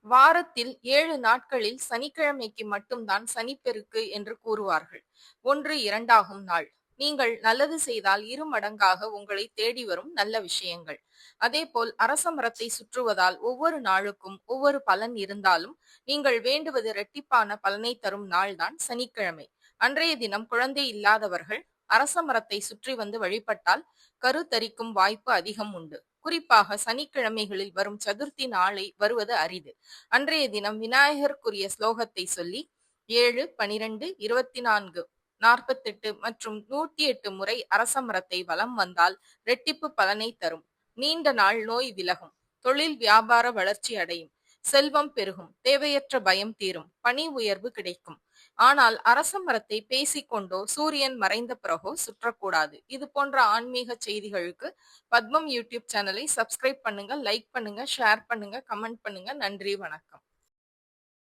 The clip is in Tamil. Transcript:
வாரத்தில் 7 நாட்களில் சனிக்கிழமைக்கு மட்டும்தான் சனிப்பெருக்கு என்று கூறுவார்கள். 1, 2ஆகும் நாள். நீங்கள் நல்லது செய்தால் 2 மடங்காக உங்களை தேடி வரும் நல்ல விஷயங்கள். அதேபோல் அரச மரத்தை சுற்றுவதால் ஒவ்வொரு நாளுக்கும் ஒவ்வொரு பலன் இருந்தாலும், நீங்கள் வேண்டுவது இரட்டிப்பான பலனை தரும் நாள்தான் சனிக்கிழமை. அன்றைய தினம் குழந்தை இல்லாதவர்கள் அரச மரத்தை சுற்றி வந்து வழிபட்டால் கருத்தரிக்கும் வாய்ப்பு அதிகம் உண்டு. குறிப்பாக சனிக்கிழமைகளில் வரும் சதுர்த்தி நாளை வருவது அரிது. அன்றைய தினம் விநாயகருக்குரிய ஸ்லோகத்தை சொல்லி 7, 12, 24, 48 மற்றும் 108 முறை அரச மரத்தை வலம் வந்தால் இரட்டிப்பு பலனை தரும். நீண்ட நாள் நோய் விலகும். தொழில் வியாபார வளர்ச்சி அடையும். செல்வம் பெருகும். தேவையற்ற பயம் தீரும். பணி உயர்வு கிடைக்கும். ஆனால் அரச மரத்தை பேசிக்கொண்டோ சூரியன் மறைந்த பிறகோ சுற்றக்கூடாது. இது போன்ற ஆன்மீக செய்திகளுக்கு பத்மம் யூடியூப் சேனலை சப்ஸ்கிரைப் பண்ணுங்க, லைக் பண்ணுங்க, ஷேர் பண்ணுங்க, கமெண்ட் பண்ணுங்க. நன்றி, வணக்கம்.